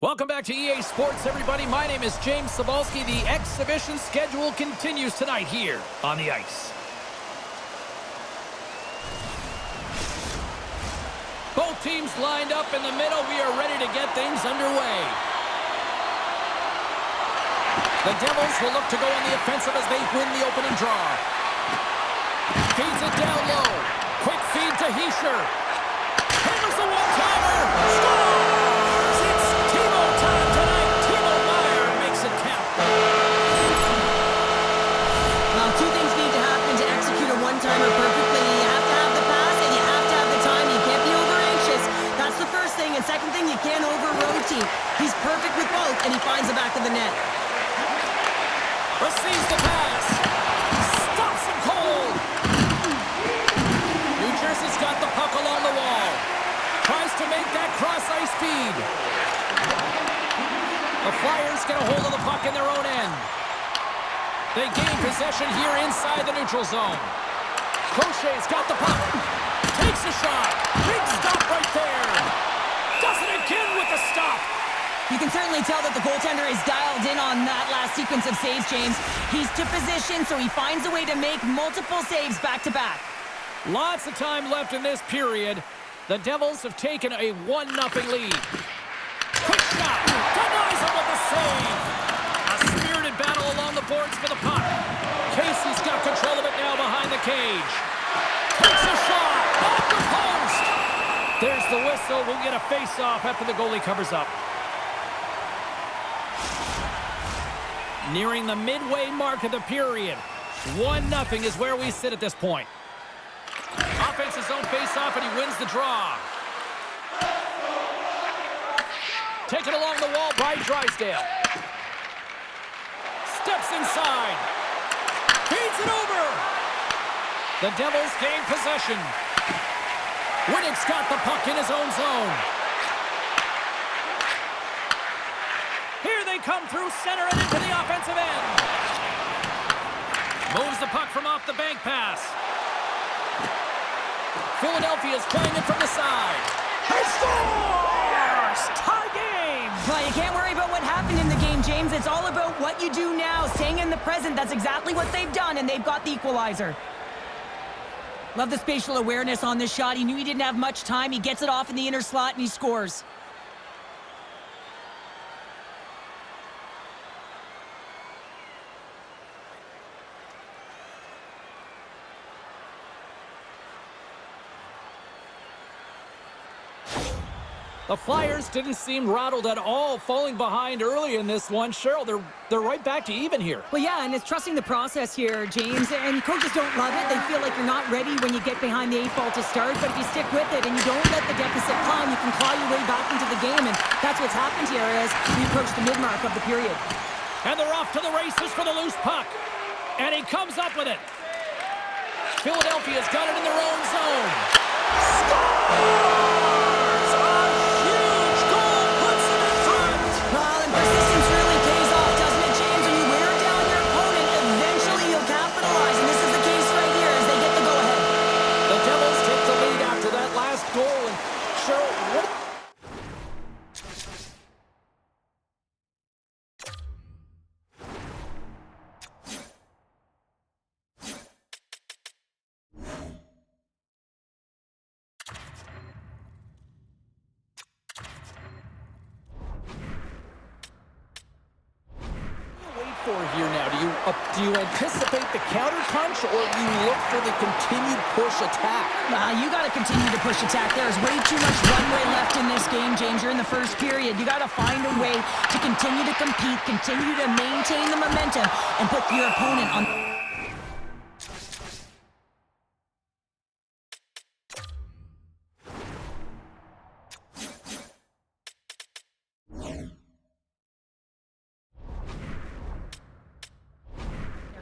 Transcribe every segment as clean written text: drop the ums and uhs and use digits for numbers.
Welcome back to EA Sports, everybody. My name is James Cebulski. The exhibition schedule continues tonight here on the ice. Both teams lined up in the middle. We are ready to get things underway. The Devils will look to go on the offensive as they win the opening draw. Feeds it down low. Quick feed to Hischier. Hammers the one-timer. Scores! It's Timo time tonight. Timo Meier makes it count. Well, two things need to happen to execute a one-timer perfectly. You have to have the pass and you have to have the time. You can't be over-anxious. That's the first thing. And second thing, you can't over-rotate. He's perfect with both, and he finds the back of the net. Receives the pass. Stops him cold. New Jersey's got the puck along the wall. Tries to make that cross-ice feed. The Flyers get a hold of the puck in their own end. They gain possession here inside the neutral zone. Crochet's got the puck. Takes a shot. Big stop right there. Does it again with the stop. You can certainly tell that the goaltender is dialed in on that last sequence of saves, James. He's to position, so he finds a way to make multiple saves back-to-back. Lots of time left in this period. The Devils have taken a 1-0 lead. Quick shot. Denies him with the save. A spirited battle along the boards for the puck. Casey's got control of it now behind the cage. Takes a shot. Off the post. There's the whistle. We'll get a face-off after the goalie covers up. Nearing the midway mark of the period. 1-0 is where we sit at this point. Offense his own face-off, and he wins the draw. Taken along the wall by Drysdale. Steps inside. Feeds it over. The Devils gain possession. Winnick's got the puck in his own zone. Here they come through center and into the offensive end. Moves the puck from off the bank pass. Philadelphia's playing it from the side. He scores! Tie game! Well, you can't worry about what happened in the game, James. It's all about what you do now, staying in the present. That's exactly what they've done, and they've got the equalizer. Love the spatial awareness on this shot. He knew he didn't have much time. He gets it off in the inner slot, and he scores. The Flyers didn't seem rattled at all, falling behind early in this one. Cheryl, they're right back to even here. Well, yeah, and it's trusting the process here, James. And coaches don't love it. They feel like you're not ready when you get behind the 8 ball to start. But if you stick with it and you don't let the deficit climb, you can claw your way back into the game. And that's what's happened here as we approach the mid-mark of the period. And they're off to the races for the loose puck. And he comes up with it. Philadelphia's got it in their own zone. Score! Here now, do you anticipate the counter punch, or do you look for the continued push attack? You got to continue to push attack. There's way too much runway left in this game, James. You're in the first period. You got to find a way to continue to compete, continue to maintain the momentum, and put your opponent on.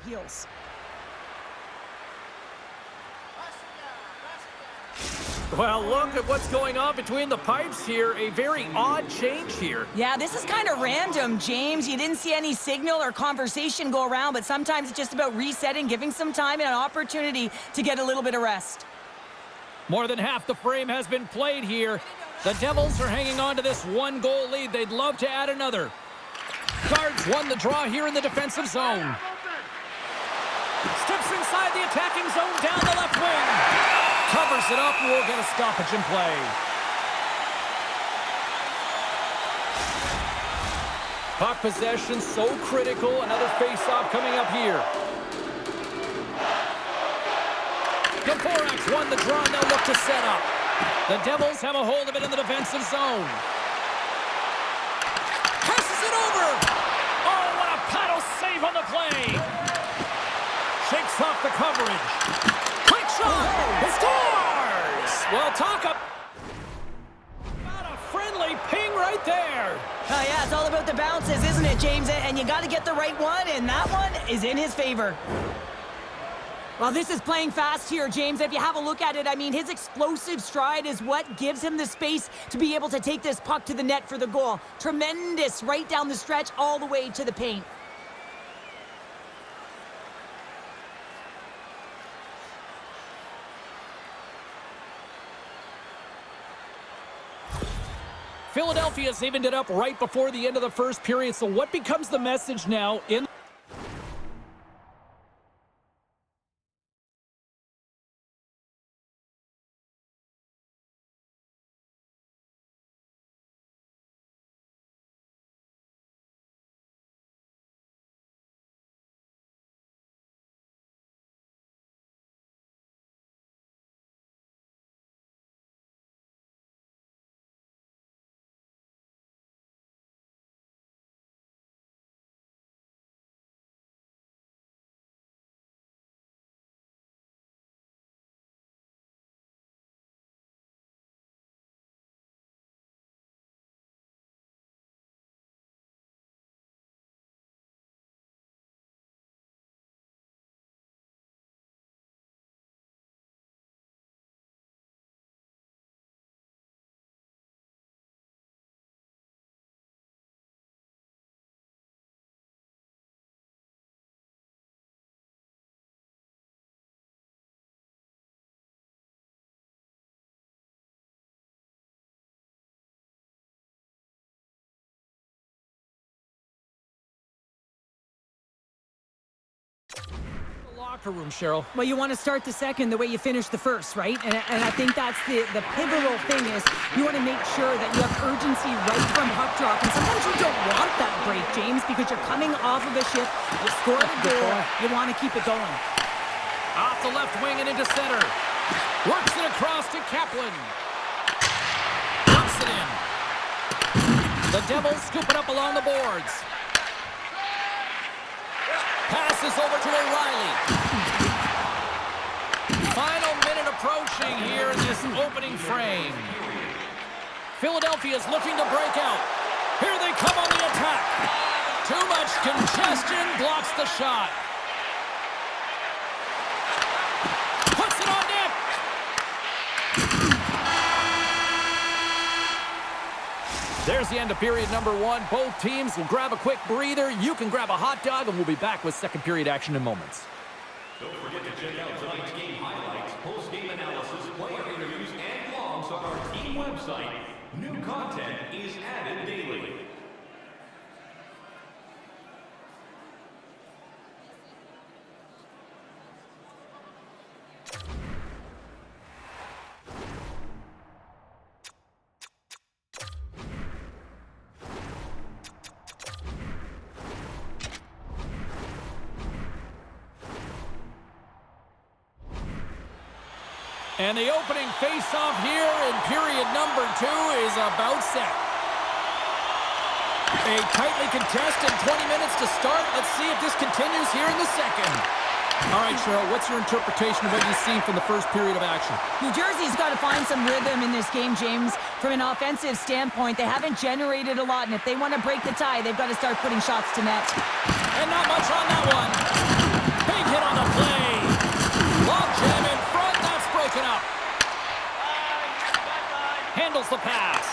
Heels. Well, look at what's going on between the pipes here. A very odd change here. Yeah, this is kind of random, James. You didn't see any signal or conversation go around, but sometimes it's just about resetting, giving some time and an opportunity to get a little bit of rest. More than half the frame has been played here. The Devils are hanging on to this one-goal lead. They'd love to add another. Guards won the draw here in the defensive zone. Steps inside the attacking zone down the left wing. Covers it up and will get a stoppage in play. Puck possession so critical. Another face-off coming up here. Dvorak's won the draw and they'll look to set up. The Devils have a hold of it in the defensive zone. Passes it over. Oh, what a paddle save on the play. Shakes off the coverage. Quick shot. He scores. Well, talk about a friendly ping right there. Oh, yeah, it's all about the bounces, isn't it, James? And you got to get the right one, and that one is in his favor. Well, this is playing fast here, James. If you have a look at it, I mean, his explosive stride is what gives him the space to be able to take this puck to the net for the goal. Tremendous right down the stretch all the way to the paint. Philadelphia's evened it up right before the end of the first period. So what becomes the message now in locker room, Cheryl? Well, you want to start the second the way you finished the first, right? And I think that's the pivotal thing is you want to make sure that you have urgency right from puck drop. And sometimes you don't want that break, James, because you're coming off of a shift. You scored a goal. You want to keep it going. Off the left wing and into center. Works it across to Kaplan. Puts it in. The Devils scoop it up along the boards. Passes over to O'Reilly. Final minute approaching here in this opening frame. Philadelphia's looking to break out. Here they come on the attack. Too much congestion blocks the shot. Puts it on net. There's the end of period number one. Both teams will grab a quick breather. You can grab a hot dog, and we'll be back with second period action in moments. Don't forget to check out tonight's game highlights, post-game analysis, player interviews, and blogs on our team website. New content is added daily. And the opening face-off here in period number two is about set. A tightly contested 20 minutes to start. Let's see if this continues here in the second. All right, Cheryl, what's your interpretation of what you've seen from the first period of action? New Jersey's got to find some rhythm in this game, James. From an offensive standpoint, they haven't generated a lot, and if they want to break the tie, they've got to start putting shots to net. And not much on that one. Big hit on the play. Log jam in front. That's broken up. Handles the pass.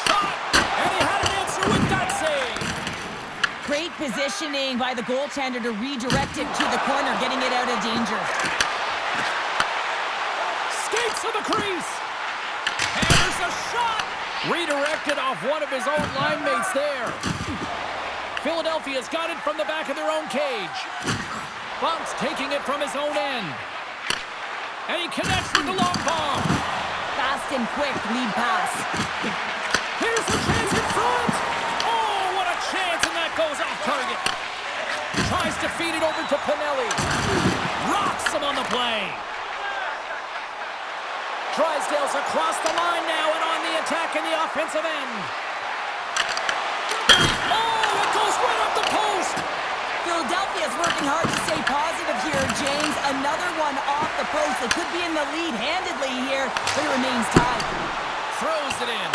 Shot. And he had an answer with that save. Great positioning by the goaltender to redirect it to the corner, getting it out of danger. Skates to the crease. Redirected off one of his own line mates there. Philadelphia's got it from the back of their own cage. Bunks taking it from his own end. And he connects with the long bomb. Fast and quick lead pass. Here's the chance in front. Oh, what a chance, and that goes off target. Tries to feed it over to Pinelli. Rocks him on the play. Drysdale's across the line now and on the attack in the offensive end. Oh, it goes right up the post. Philadelphia's working hard to stay positive here, James. Another one off the post. They could be in the lead handedly here, but it remains tied. Throws it in.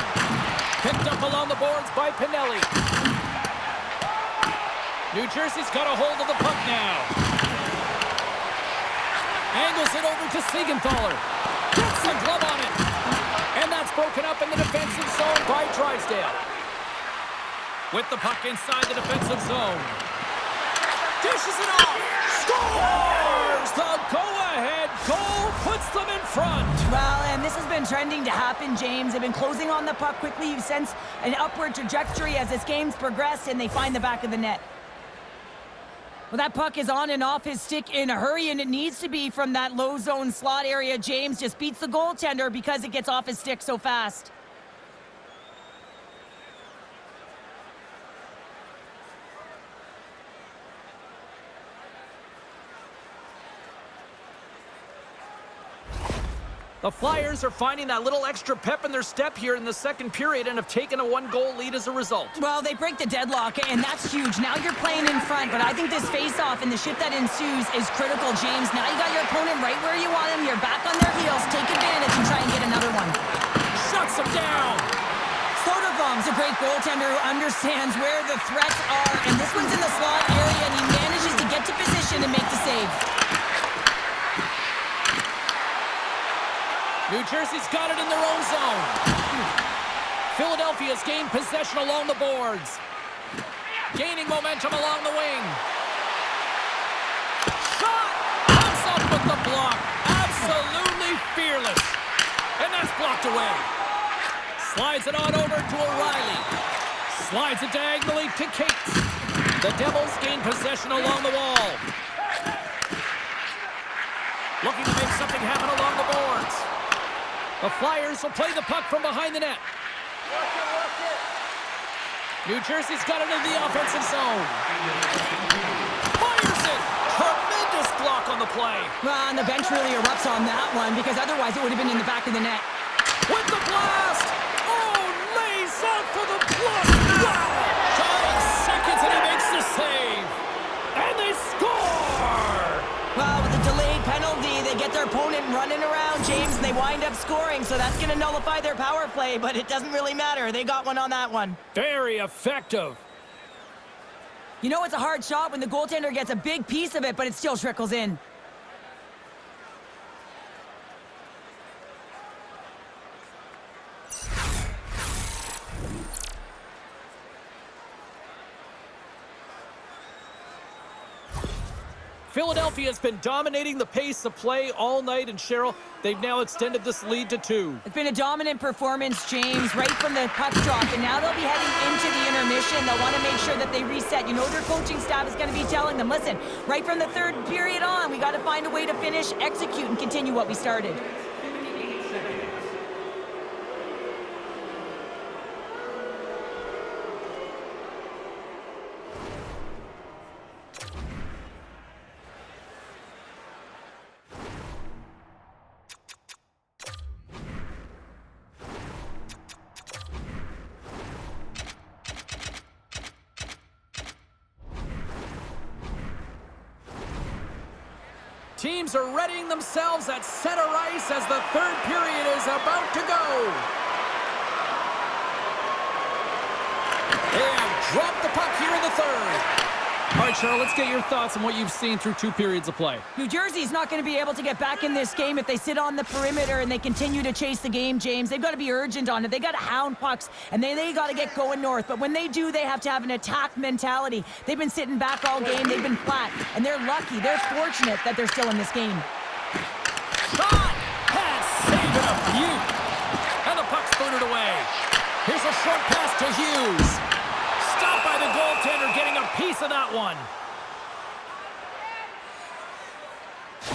Picked up along the boards by Pinelli. New Jersey's got a hold of the puck now. Angles it over to Siegenthaler. Gets the glove on it. And that's broken up in the defensive zone by Drysdale. With the puck inside the defensive zone. Dishes it off. Scores! The go-ahead goal puts them in front. Well, and this has been trending to happen, James. They've been closing on the puck quickly. You sense an upward trajectory as this game's progressed, and they find the back of the net. Well, that puck is on and off his stick in a hurry, and it needs to be from that low zone slot area. James just beats the goaltender because it gets off his stick so fast. The Flyers are finding that little extra pep in their step here in the second period and have taken a one-goal lead as a result. Well, they break the deadlock, and that's huge. Now you're playing in front, but I think this face-off and the shift that ensues is critical, James. Now you got your opponent right where you want him. You're back on their heels. Take advantage and try and get another one. Shuts him down. Soderblom's a great goaltender who understands where the threats are, and this one's in the slot area, and he manages to get to position and make the save. New Jersey's got it in their own zone. Philadelphia's gained possession along the boards. Gaining momentum along the wing. Shot! Comes up with the block. Absolutely fearless. And that's blocked away. Slides it on over to O'Reilly. Slides it diagonally to Cates. The Devils gain possession along the wall. Looking to make something happen along the boards. The Flyers will play the puck from behind the net. New Jersey's got it in the offensive zone. Fires it! Tremendous block on the play. Well, and the bench really erupts on that one because otherwise it would have been in the back of the net. With the blast! Oh, lays out for the block! Wow! 5 seconds and he makes the save. And they score! Well, with the delayed penalty, they get their opponent running around, James, and they wind up scoring, so that's going to nullify their power play, but it doesn't really matter. They got one on that one. Very effective. You know it's a hard shot when the goaltender gets a big piece of it, but it still trickles in. Philadelphia's been dominating the pace of play all night, and Cheryl, they've now extended this lead to 2. It's been a dominant performance, James, right from the puck drop, and now they'll be heading into the intermission. They'll want to make sure that they reset. You know their coaching staff is going to be telling them, listen, right from the third period on, we got to find a way to finish, execute, and continue what we started. Teams are readying themselves at center ice as the third period is about to go. They have dropped the puck here in the third. All right, Cheryl, let's get your thoughts on what you've seen through 2 periods of play. New Jersey's not going to be able to get back in this game if they sit on the perimeter and they continue to chase the game, James. They've got to be urgent on it. They got to hound pucks, and they got to get going north. But when they do, they have to have an attack mentality. They've been sitting back all game. They've been flat, and they're lucky. They're fortunate that they're still in this game. Shot! Pass! Save it a beaut! And the puck's booted away. Here's a short pass to Hughes. Stopped by the goaltender, getting a piece of that one.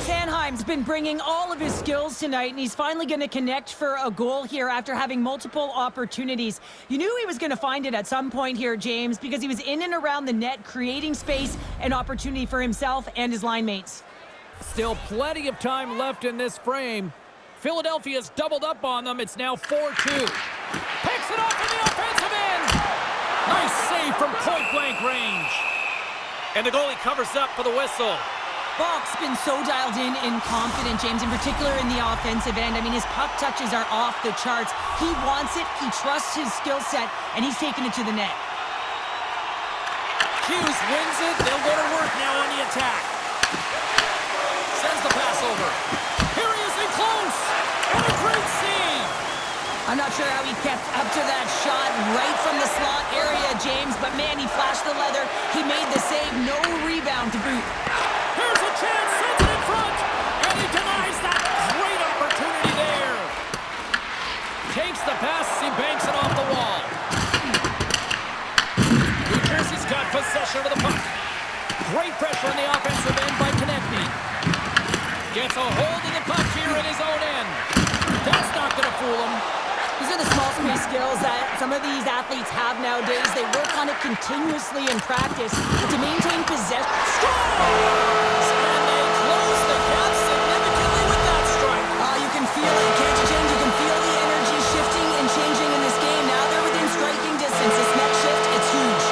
Sanheim's been bringing all of his skills tonight, and he's finally going to connect for a goal here after having multiple opportunities. You knew he was going to find it at some point here, James, because he was in and around the net, creating space and opportunity for himself and his line mates. Still plenty of time left in this frame. Philadelphia's doubled up on them. It's now 4-2. Picks it off in the offensive end. Nice save from point-blank range. And the goalie covers up for the whistle. Bach's been so dialed in and confident, James, in particular in the offensive end. I mean, his puck touches are off the charts. He wants it, he trusts his skill set, and he's taking it to the net. Hughes wins it. They'll go to work now on the attack. Sends the pass over. Here he is in close. And a great save. I'm not sure how he kept up to that shot right from the slot area, James, but man, he flashed the leather. He made the save, no rebound to boot. Here's a chance, sends it in front, and he denies that great opportunity there. Takes the pass as he banks it off the wall. New Jersey's got possession of the puck. Great pressure on the offensive end by Konechny. Gets a hold of the puck here in his own end. That's not going to fool him. These are the small space skills that some of these athletes have nowadays. They work on it continuously in practice, but to maintain possession. Scores! And they close the gap significantly with that strike. You can feel it, can't you, James? You can feel the energy shifting and changing in this game. Now they're within striking distance. This next shift, it's huge.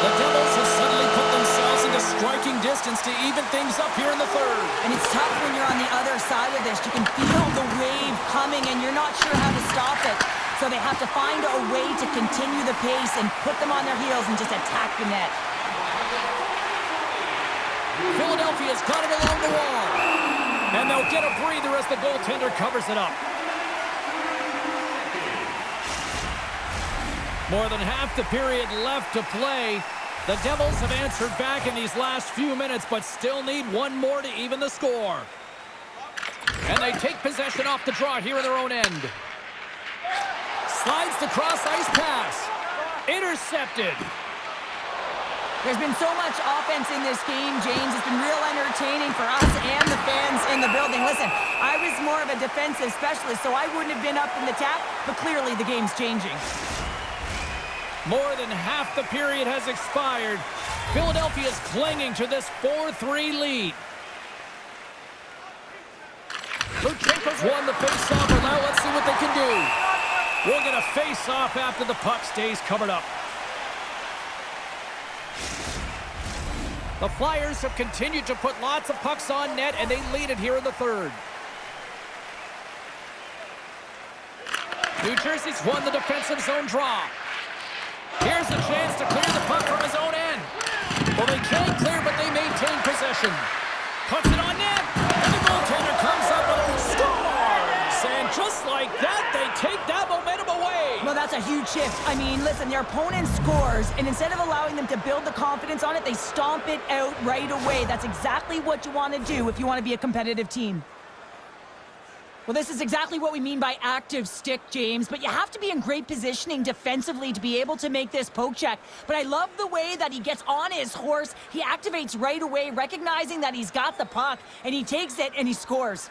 The Devils have suddenly put themselves into striking distance to even things up here in the third. And it's tough when you're on the other side of this. You can feel the wave coming, and you're not sure how to stop it. So they have to find a way to continue the pace and put them on their heels and just attack the net. Philadelphia's got it along the wall. And they'll get a breather as the goaltender covers it up. More than half the period left to play. The Devils have answered back in these last few minutes, but still need one more to even the score. And they take possession off the draw here in their own end. Slides the cross-ice pass. Intercepted. There's been so much offense in this game, James. It's been real entertaining for us and the fans in the building. Listen, I was more of a defensive specialist, so I wouldn't have been up in the tap, but clearly the game's changing. More than half the period has expired. Philadelphia's clinging to this 4-3 lead. Lutsenko's won the face-off, and now let's see what they can do. We'll get a face-off after the puck stays covered up. The Flyers have continued to put lots of pucks on net, and they lead it here in the third. New Jersey's won the defensive zone draw. Here's a chance to clear the puck from his own end. Well, they can't clear, but they maintain possession. Puts it on net, and the goaltender comes up and scores! And just like that, they take that momentum away. Well, that's a huge shift. I mean, listen, their opponent scores, and instead of allowing them to build the confidence on it, they stomp it out right away. That's exactly what you want to do if you want to be a competitive team. Well, this is exactly what we mean by active stick, James, but you have to be in great positioning defensively to be able to make this poke check. But I love the way that he gets on his horse. He activates right away, recognizing that he's got the puck, and he takes it and he scores.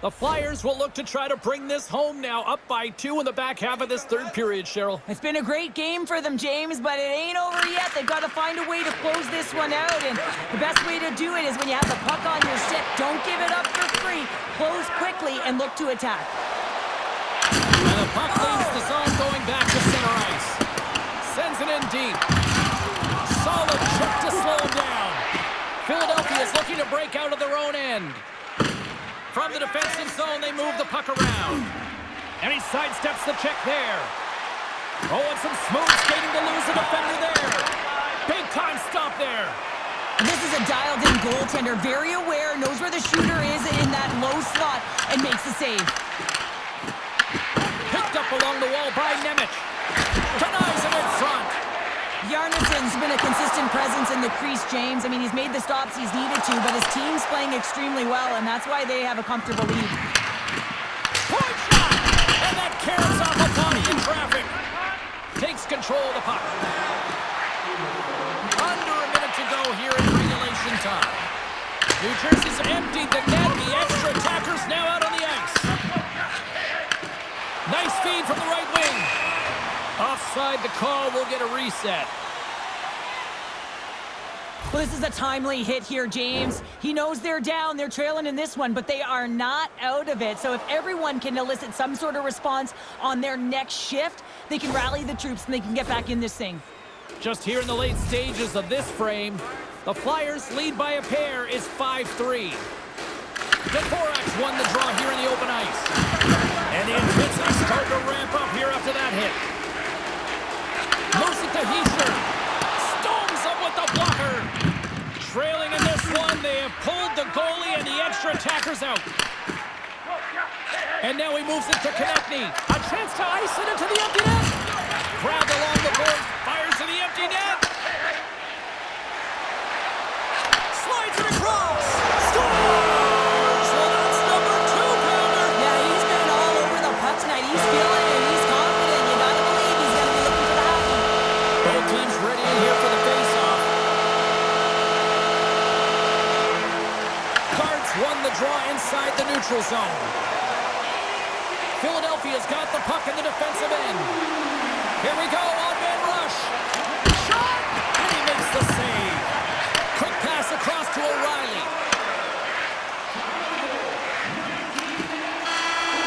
The Flyers will look to try to bring this home now, up by 2 in the back half of this third period, Cheryl. It's been a great game for them, James, but it ain't over yet. They've got to find a way to close this one out, and the best way to do it is when you have the puck on your stick. Don't give it up for free. Close quickly and look to attack. And the puck leaves the zone going back to center ice. Sends it in deep. Solid check to slow him down. Philadelphia is looking to break out of their own end. From the defensive zone, they move the puck around. And he sidesteps the check there. Oh, and some smooth skating to lose the defender there. Big time stop there. And this is a dialed-in goaltender, very aware, knows where the shooter is in that low slot, and makes the save. Picked up along the wall by Nemec. Denies him in front. You Bjarnason's been a consistent presence in the crease, James. I mean, he's made the stops he's needed to, but his team's playing extremely well, and that's why they have a comfortable lead. Point shot! And that carries off a body in traffic. Takes control of the puck. Under a minute to go here in regulation time. New Jersey's emptied the net. The extra attackers now out on the ice. Nice feed from the right wing. Offside the call. We'll get a reset. Well, this is a timely hit here, James. He knows they're down. They're trailing in this one, but they are not out of it. So if everyone can elicit some sort of response on their next shift, they can rally the troops and they can get back in this thing. Just here in the late stages of this frame, the Flyers lead by a pair is 5-3. Dvorak won the draw here in the open ice. And the intensity starting to ramp up here after that hit. Moves it to Heischer. Stones up with the blocker. Trailing in this one, they have pulled the goalie and the extra attackers out. And now he moves it to Konechny. A chance to ice it into the empty net. Grabbed along the board, fires to the empty net. Slides it across. Scores! Well, that's number 2-pounder. Yeah, he's been all over the puck tonight. He's feeling it. He's confident. You gotta believe he's gonna be looking for the hockey. Both teams ready in here for the face-off. Guards won the draw inside the neutral zone. Philadelphia's got the puck in the defensive end. Here we go, on-man rush. Shot! And he makes the save. Quick pass across to O'Reilly.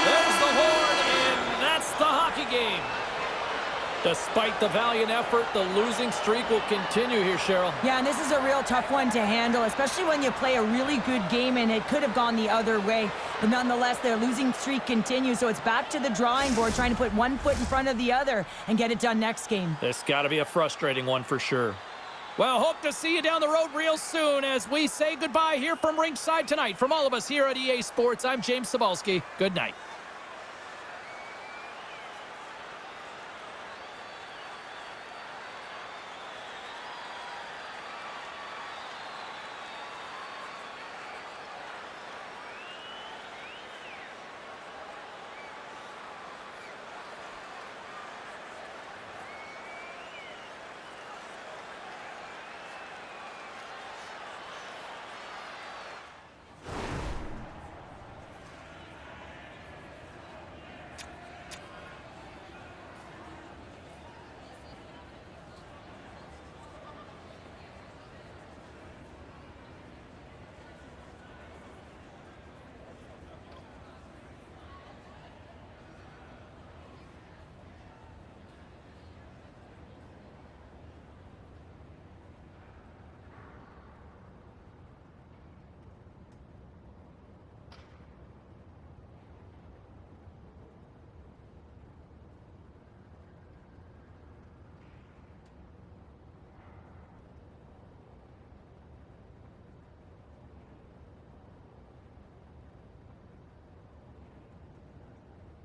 There's the horn, and that's the hockey game. Despite the valiant effort, the losing streak will continue here, Cheryl. Yeah, and this is a real tough one to handle, especially when you play a really good game and it could have gone the other way. But nonetheless, their losing streak continues, so it's back to the drawing board, trying to put one foot in front of the other and get it done next game. This got to be a frustrating one for sure. Well, hope to see you down the road real soon as we say goodbye here from Rinkside tonight. From all of us here at EA Sports, I'm James Cybulski. Good night.